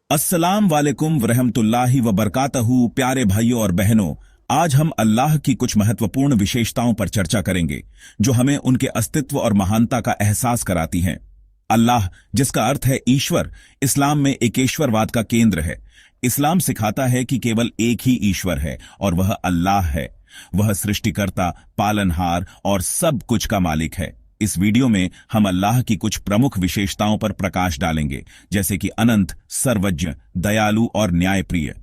अस्सलाम वालेकुम वरहमतुल्लाहि व बरकातहू। प्यारे भाइयों और बहनों, आज हम अल्लाह की कुछ महत्वपूर्ण विशेषताओं पर चर्चा करेंगे जो हमें उनके अस्तित्व और महानता का एहसास कराती हैं। अल्लाह, जिसका अर्थ है ईश्वर, इस्लाम में एकेश्वरवाद का केंद्र है। इस्लाम सिखाता है कि केवल एक ही ईश्वर है और वह अल्लाह है। वह सृष्टिकर्ता, पालनहार और सब कुछ का मालिक है। इस वीडियो में हम अल्लाह की कुछ प्रमुख विशेषताओं पर प्रकाश डालेंगे, जैसे कि अनंत, सर्वज्ञ, दयालु और न्यायप्रिय।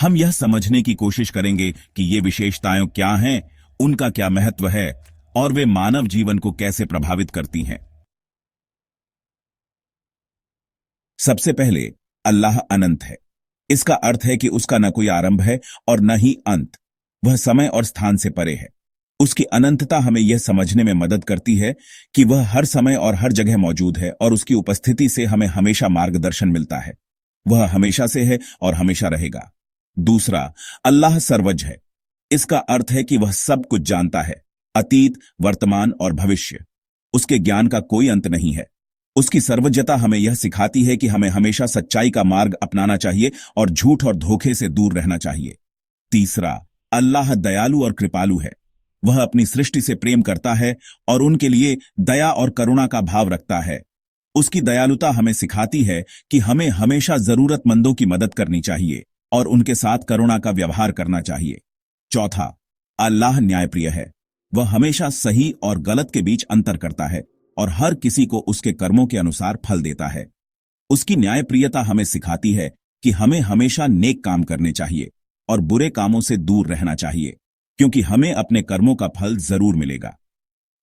हम यह समझने की कोशिश करेंगे कि ये विशेषताएं क्या हैं, उनका क्या महत्व है और वे मानव जीवन को कैसे प्रभावित करती हैं। सबसे पहले, अल्लाह अनंत है। इसका अर्थ है कि उसका न कोई आरंभ है और न ही अंत। वह समय और स्थान से परे है। उसकी अनंतता हमें यह समझने में मदद करती है कि वह हर समय और हर जगह मौजूद है और उसकी उपस्थिति से हमें हमेशा मार्गदर्शन मिलता है। वह हमेशा से है और हमेशा रहेगा। दूसरा, अल्लाह सर्वज्ञ है। इसका अर्थ है कि वह सब कुछ जानता है, अतीत, वर्तमान और भविष्य। उसके ज्ञान का कोई अंत नहीं है। उसकी सर्वज्ञता हमें यह सिखाती है कि हमें हमेशा सच्चाई का मार्ग अपनाना चाहिए और झूठ और धोखे से दूर रहना चाहिए। तीसरा, अल्लाह दयालु और कृपालु है। वह अपनी सृष्टि से प्रेम करता है और उनके लिए दया और करुणा का भाव रखता है। उसकी दयालुता हमें सिखाती है कि हमें हमेशा जरूरतमंदों की मदद करनी चाहिए और उनके साथ करुणा का व्यवहार करना चाहिए। चौथा, अल्लाह न्यायप्रिय है। वह हमेशा सही और गलत के बीच अंतर करता है और हर किसी को उसके कर्मों के अनुसार फल देता है। उसकी न्यायप्रियता हमें सिखाती है कि हमें हमेशा नेक काम करने चाहिए और बुरे कामों से दूर रहना चाहिए, क्योंकि हमें अपने कर्मों का फल जरूर मिलेगा।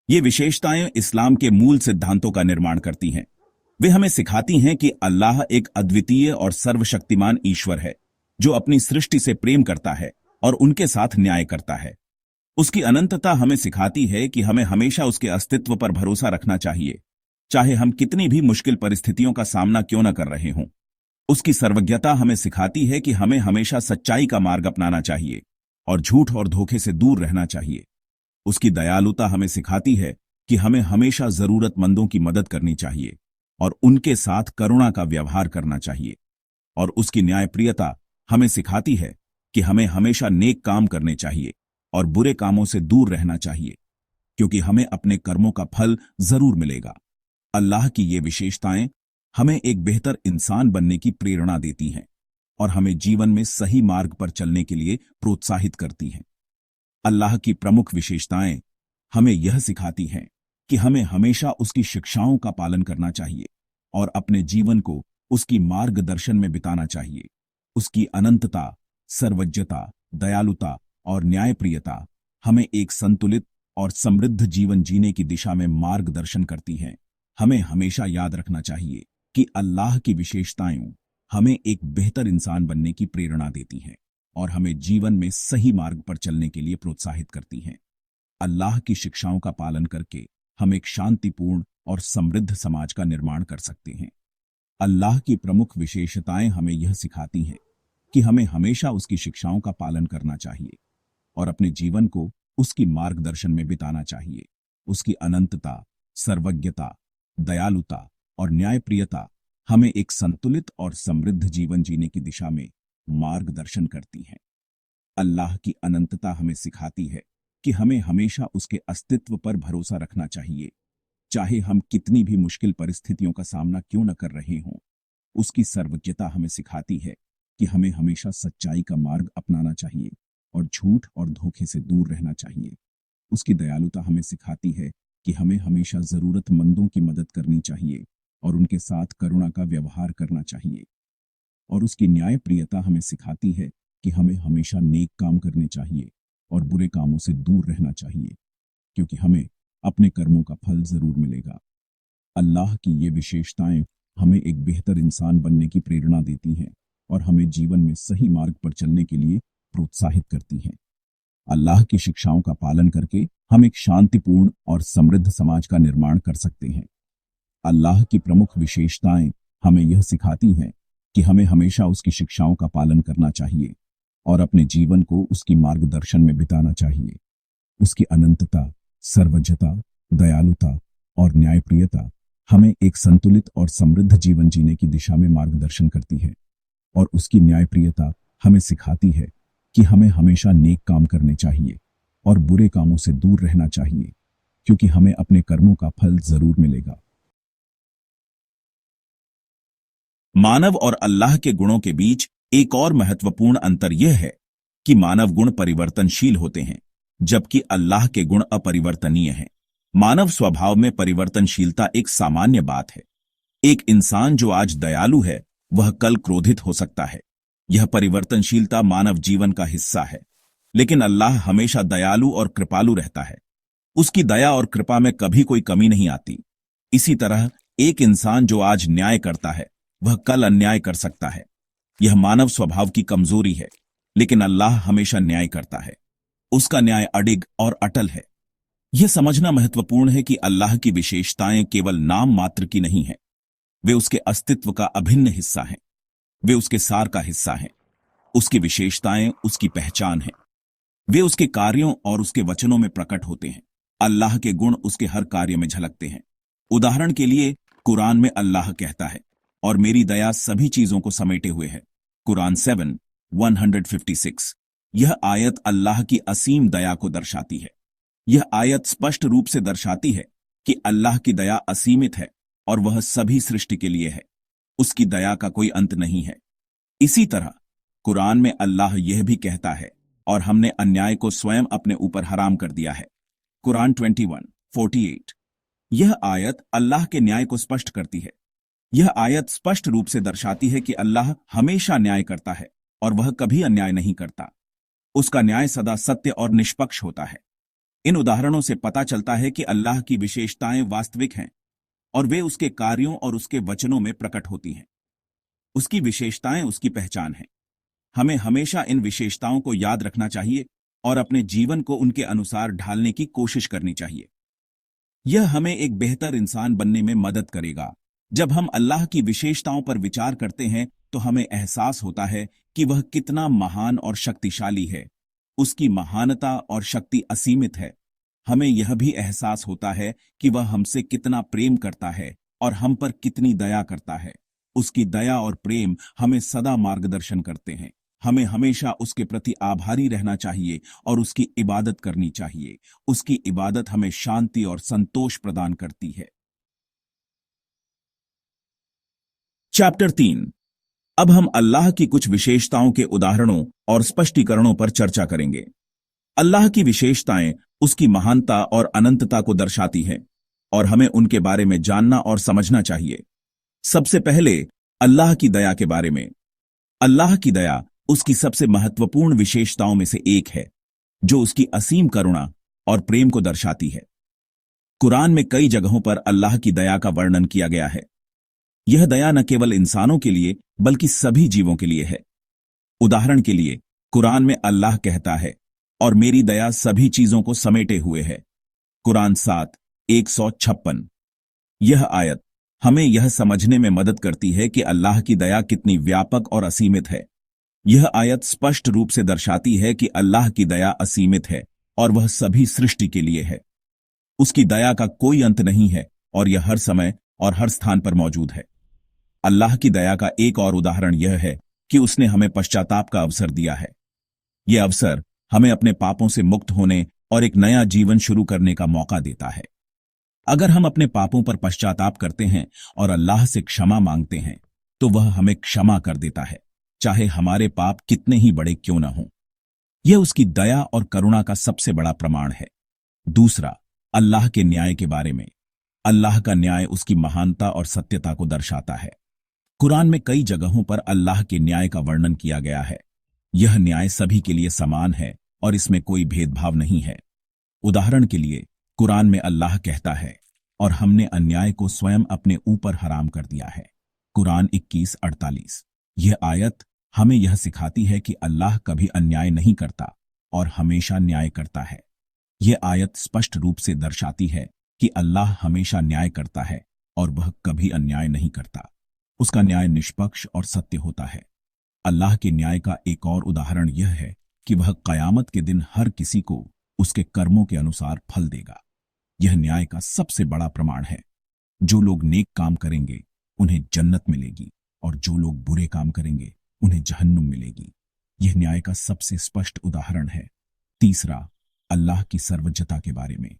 ये विशेषताएं इस्लाम के मूल सिद्धांतों का निर्माण करती हैं। वे हमें सिखाती हैं कि अल्लाह एक अद्वितीय और सर्वशक्तिमान ईश्वर है जो अपनी सृष्टि से प्रेम करता है और उनके साथ न्याय करता है। उसकी अनंतता हमें सिखाती है कि हमें हमेशा उसके अस्तित्व पर भरोसा रखना चाहिए, चाहे हम कितनी भी मुश्किल परिस्थितियों का सामना क्यों न कर रहे हों। उसकी सर्वज्ञता हमें सिखाती है कि हमें हमेशा सच्चाई का मार्ग अपनाना चाहिए और झूठ और धोखे से दूर रहना चाहिए। उसकी दयालुता हमें सिखाती है कि हमें हमेशा जरूरतमंदों की मदद करनी चाहिए और उनके साथ करुणा का व्यवहार करना चाहिए। और उसकी न्यायप्रियता हमें सिखाती है कि हमें हमेशा नेक काम करने चाहिए और बुरे कामों से दूर रहना चाहिए, क्योंकि हमें अपने कर्मों का फल जरूर मिलेगा। अल्लाह की ये विशेषताएं हमें एक बेहतर इंसान बनने की प्रेरणा देती हैं और हमें जीवन में सही मार्ग पर चलने के लिए प्रोत्साहित करती हैं। अल्लाह की प्रमुख विशेषताएं हमें यह सिखाती हैं कि हमें हमेशा उसकी शिक्षाओं का पालन करना चाहिए और अपने जीवन को उसकी मार्गदर्शन में बिताना चाहिए। उसकी अनंतता, सर्वज्ञता, दयालुता और न्यायप्रियता हमें एक संतुलित और समृद्ध जीवन जीने की दिशा में मार्गदर्शन करती हैं। हमें हमेशा याद रखना चाहिए कि अल्लाह की विशेषताएं हमें एक बेहतर इंसान बनने की प्रेरणा देती हैं और हमें जीवन में सही मार्ग पर चलने के लिए प्रोत्साहित करती हैं। अल्लाह की शिक्षाओं का पालन करके हम एक शांतिपूर्ण और समृद्ध समाज का निर्माण कर सकते हैं। अल्लाह की प्रमुख विशेषताएं हमें यह सिखाती हैं कि हमें हमेशा उसकी शिक्षाओं का पालन करना चाहिए और अपने जीवन को उसकी मार्गदर्शन में बिताना चाहिए। उसकी अनंतता, सर्वज्ञता, दयालुता और न्यायप्रियता हमें एक संतुलित और समृद्ध जीवन जीने की दिशा में मार्गदर्शन करती हैं। अल्लाह की अनंतता हमें सिखाती है कि हमें हमेशा उसके अस्तित्व पर भरोसा रखना चाहिए, चाहे हम कितनी भी मुश्किल परिस्थितियों का सामना क्यों न कर रहे हों। उसकी सर्वज्ञता हमें सिखाती है कि हमें हमेशा सच्चाई का मार्ग अपनाना चाहिए और झूठ और धोखे से दूर रहना चाहिए। उसकी दयालुता हमें सिखाती है कि हमें हमेशा जरूरतमंदों की मदद करनी चाहिए और उनके साथ करुणा का व्यवहार करना चाहिए। और उसकी न्यायप्रियता हमें सिखाती है कि हमें हमेशा नेक काम करने चाहिए और बुरे कामों से दूर रहना चाहिए, क्योंकि हमें अपने कर्मों का फल जरूर मिलेगा। अल्लाह की ये विशेषताएं हमें एक बेहतर इंसान बनने की प्रेरणा देती हैं और हमें जीवन में सही मार्ग पर चलने के लिए प्रोत्साहित करती हैं। अल्लाह की शिक्षाओं का पालन करके हम एक शांतिपूर्ण और समृद्ध समाज का निर्माण कर सकते हैं। अल्लाह की प्रमुख विशेषताएं हमें यह सिखाती हैं कि हमें हमेशा उसकी शिक्षाओं का पालन करना चाहिए और अपने जीवन को उसकी मार्गदर्शन में बिताना चाहिए। उसकी अनंतता, सर्वज्ञता, दयालुता और न्यायप्रियता हमें एक संतुलित और समृद्ध जीवन जीने की दिशा में मार्गदर्शन करती है और उसकी न्यायप्रियता हमें सिखाती है कि हमें हमेशा नेक काम करने चाहिए और बुरे कामों से दूर रहना चाहिए, क्योंकि हमें अपने कर्मों का फल जरूर मिलेगा। मानव और अल्लाह के गुणों के बीच एक और महत्वपूर्ण अंतर यह है कि मानव गुण परिवर्तनशील होते हैं, जबकि अल्लाह के गुण अपरिवर्तनीय हैं। मानव स्वभाव में परिवर्तनशीलता एक सामान्य बात है। एक इंसान जो आज दयालु है, वह कल क्रोधित हो सकता है। यह परिवर्तनशीलता मानव जीवन का हिस्सा है। लेकिन अल्लाह हमेशा दयालु और कृपालु रहता है। उसकी दया और कृपा में कभी कोई कमी नहीं आती। इसी तरह एक इंसान जो आज न्याय करता है, वह कल अन्याय कर सकता है। यह मानव स्वभाव की कमजोरी है, लेकिन अल्लाह हमेशा न्याय करता है। उसका न्याय अडिग और अटल है। यह समझना महत्वपूर्ण है कि अल्लाह की विशेषताएं केवल नाम मात्र की नहीं है। वे उसके अस्तित्व का अभिन्न हिस्सा हैं। वे उसके सार का हिस्सा हैं। उसकी विशेषताएं उसकी पहचान है। वे उसके कार्यों और उसके वचनों में प्रकट होते हैं। अल्लाह के गुण उसके हर कार्य में झलकते हैं। उदाहरण के लिए कुरान में अल्लाह कहता है, और मेरी दया सभी चीजों को समेटे हुए है। कुरान 7:156। यह आयत अल्लाह की असीम दया को दर्शाती है। यह आयत स्पष्ट रूप से दर्शाती है कि अल्लाह की दया असीमित है और वह सभी सृष्टि के लिए है। उसकी दया का कोई अंत नहीं है। इसी तरह कुरान में अल्लाह यह भी कहता है, और हमने अन्याय को स्वयं अपने ऊपर हराम कर दिया है। कुरान 21:48। यह आयत अल्लाह के न्याय को स्पष्ट करती है। यह आयत स्पष्ट रूप से दर्शाती है कि अल्लाह हमेशा न्याय करता है और वह कभी अन्याय नहीं करता। उसका न्याय सदा सत्य और निष्पक्ष होता है। इन उदाहरणों से पता चलता है कि अल्लाह की विशेषताएं वास्तविक हैं और वे उसके कार्यों और उसके वचनों में प्रकट होती हैं। उसकी विशेषताएं उसकी पहचान है। हमें हमेशा इन विशेषताओं को याद रखना चाहिए और अपने जीवन को उनके अनुसार ढालने की कोशिश करनी चाहिए। यह हमें एक बेहतर इंसान बनने में मदद करेगा। जब हम अल्लाह की विशेषताओं पर विचार करते हैं तो हमें एहसास होता है कि वह कितना महान और शक्तिशाली है। उसकी महानता और शक्ति असीमित है। हमें यह भी एहसास होता है कि वह हमसे कितना प्रेम करता है और हम पर कितनी दया करता है। उसकी दया और प्रेम हमें सदा मार्गदर्शन करते हैं। हमें हमेशा उसके प्रति आभारी रहना चाहिए और उसकी इबादत करनी चाहिए। उसकी इबादत हमें शांति और संतोष प्रदान करती है। चैप्टर 3। अब हम अल्लाह की कुछ विशेषताओं के उदाहरणों और स्पष्टीकरणों पर चर्चा करेंगे। अल्लाह की विशेषताएं उसकी महानता और अनंतता को दर्शाती हैं और हमें उनके बारे में जानना और समझना चाहिए। सबसे पहले अल्लाह की दया के बारे में। अल्लाह की दया उसकी सबसे महत्वपूर्ण विशेषताओं में से एक है, जो उसकी असीम करुणा और प्रेम को दर्शाती है। कुरान में कई जगहों पर अल्लाह की दया का वर्णन किया गया है। यह दया न केवल इंसानों के लिए बल्कि सभी जीवों के लिए है। उदाहरण के लिए कुरान में अल्लाह कहता है, और मेरी दया सभी चीजों को समेटे हुए है। कुरान 7:156। यह आयत हमें यह समझने में मदद करती है कि अल्लाह की दया कितनी व्यापक और असीमित है। यह आयत स्पष्ट रूप से दर्शाती है कि अल्लाह की दया असीमित है और वह सभी सृष्टि के लिए है। उसकी दया का कोई अंत नहीं है और यह हर समय और हर स्थान पर मौजूद है। अल्लाह की दया का एक और उदाहरण यह है कि उसने हमें पश्चाताप का अवसर दिया है। यह अवसर हमें अपने पापों से मुक्त होने और एक नया जीवन शुरू करने का मौका देता है। अगर हम अपने पापों पर पश्चाताप करते हैं और अल्लाह से क्षमा मांगते हैं, तो वह हमें क्षमा कर देता है, चाहे हमारे पाप कितने ही बड़े क्यों न हों। यह उसकी दया और करुणा का सबसे बड़ा प्रमाण है। दूसरा, अल्लाह के न्याय के बारे में। अल्लाह का न्याय उसकी महानता और सत्यता को दर्शाता है। कुरान में कई जगहों पर अल्लाह के न्याय का वर्णन किया गया है। यह न्याय सभी के लिए समान है और इसमें कोई भेदभाव नहीं है। उदाहरण के लिए कुरान में अल्लाह कहता है, और हमने अन्याय को स्वयं अपने ऊपर हराम कर दिया है। कुरान 21:48। यह आयत हमें यह सिखाती है कि अल्लाह कभी अन्याय नहीं करता और हमेशा न्याय करता है। यह आयत स्पष्ट रूप से दर्शाती है कि अल्लाह हमेशा न्याय करता है और वह कभी अन्याय नहीं करता। उसका न्याय निष्पक्ष और सत्य होता है। अल्लाह के न्याय का एक और उदाहरण यह है कि वह कयामत के दिन हर किसी को उसके कर्मों के अनुसार फल देगा। यह न्याय का सबसे बड़ा प्रमाण है। जो लोग नेक काम करेंगे उन्हें जन्नत मिलेगी और जो लोग बुरे काम करेंगे उन्हें जहन्नुम मिलेगी। यह न्याय का सबसे स्पष्ट उदाहरण है। तीसरा, अल्लाह की सर्वज्ञता के बारे में।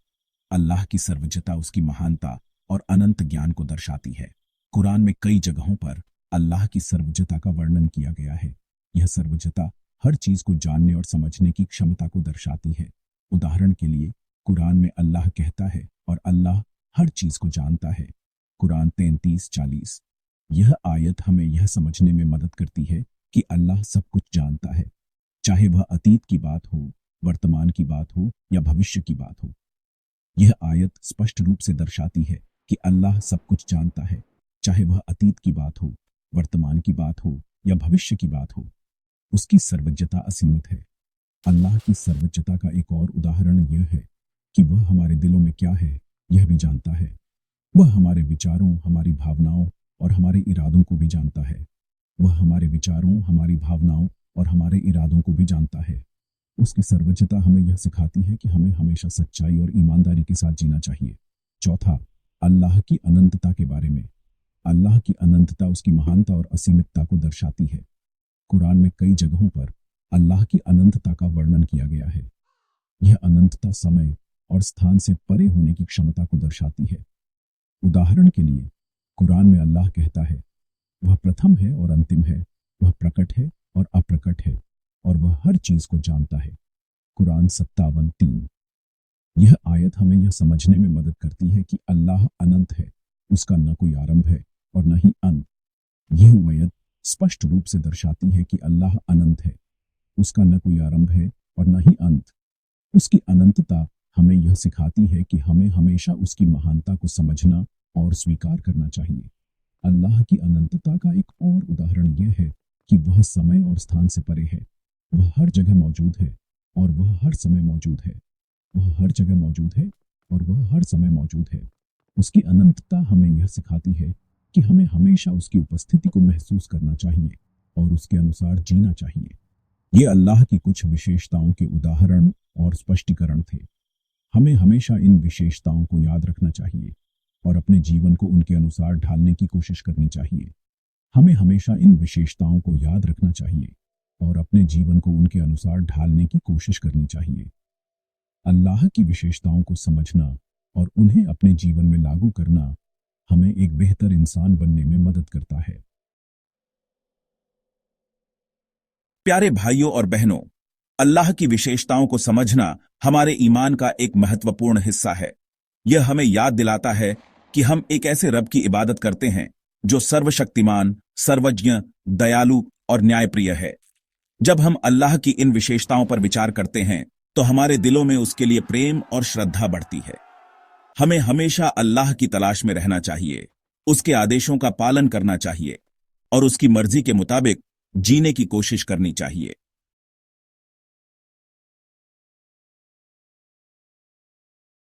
अल्लाह की सर्वज्ञता उसकी महानता और अनंत ज्ञान को दर्शाती है। कुरान में कई जगहों पर अल्लाह की सर्वज्ञता का वर्णन किया गया है। यह सर्वज्ञता हर चीज को जानने और समझने की क्षमता को दर्शाती है। उदाहरण के लिए कुरान में अल्लाह कहता है और अल्लाह हर चीज को जानता है। कुरान 33:40। यह आयत हमें यह समझने में मदद करती है कि अल्लाह सब कुछ जानता है, चाहे वह अतीत की बात हो, वर्तमान की बात हो या भविष्य की बात हो। यह आयत स्पष्ट रूप से दर्शाती है कि अल्लाह सब कुछ जानता है, चाहे वह अतीत की बात हो, वर्तमान की बात हो या भविष्य की बात हो। उसकी सर्वज्ञता असीमित है। अल्लाह की सर्वज्ञता का एक और उदाहरण यह है कि वह हमारे दिलों में क्या है यह भी जानता है। वह हमारे विचारों, हमारी भावनाओं और हमारे इरादों को भी जानता है। वह हमारे विचारों, हमारी भावनाओं और हमारे इरादों को भी जानता है। उसकी सर्वज्ञता हमें यह सिखाती है कि हमें हमेशा सच्चाई और ईमानदारी के साथ जीना चाहिए। चौथा, अल्लाह की अनंतता के बारे में। अल्लाह की अनंतता उसकी महानता और असीमितता को दर्शाती है। कुरान में कई जगहों पर अल्लाह की अनंतता का वर्णन किया गया है। यह अनंतता समय और स्थान से परे होने की क्षमता को दर्शाती है। उदाहरण के लिए कुरान में अल्लाह कहता है, वह प्रथम है और अंतिम है, वह प्रकट है और अप्रकट है और वह हर चीज को जानता है। कुरान 57:3। यह आयत हमें यह समझने में मदद करती है कि अल्लाह अनंत है, उसका न कोई आरंभ है और न ही अंत। यह आयत स्पष्ट रूप से दर्शाती है कि अल्लाह अनंत है, उसका न कोई आरंभ है और न ही अंत। उसकी अनंतता हमें यह सिखाती है कि हमें हमेशा उसकी महानता को समझना और स्वीकार करना चाहिए। अल्लाह की अनंतता का एक और उदाहरण यह है कि वह समय और स्थान से परे है। वह हर जगह मौजूद है और वह हर समय मौजूद है। वह हर जगह मौजूद है और वह हर समय मौजूद है। उसकी अनंतता हमें यह सिखाती है कि हमें हमेशा उसकी उपस्थिति को महसूस करना चाहिए और उसके अनुसार जीना चाहिए। ये अल्लाह की कुछ विशेषताओं के उदाहरण और स्पष्टीकरण थे। हमें हमेशा इन विशेषताओं को याद रखना चाहिए और अपने जीवन को उनके अनुसार ढालने की कोशिश करनी चाहिए। हमें हमेशा इन विशेषताओं को याद रखना चाहिए और अपने जीवन को उनके अनुसार ढालने की कोशिश करनी चाहिए। अल्लाह की विशेषताओं को समझना और उन्हें अपने जीवन में लागू करना हमें एक बेहतर इंसान बनने में मदद करता है। प्यारे भाइयों और बहनों, अल्लाह की विशेषताओं को समझना हमारे ईमान का एक महत्वपूर्ण हिस्सा है। यह हमें याद दिलाता है कि हम एक ऐसे रब की इबादत करते हैं जो सर्वशक्तिमान, सर्वज्ञ, दयालु और न्यायप्रिय है। जब हम अल्लाह की इन विशेषताओं पर विचार करते हैं तो हमारे दिलों में उसके लिए प्रेम और श्रद्धा बढ़ती है। हमें हमेशा अल्लाह की तलाश में रहना चाहिए, उसके आदेशों का पालन करना चाहिए और उसकी मर्जी के मुताबिक जीने की कोशिश करनी चाहिए।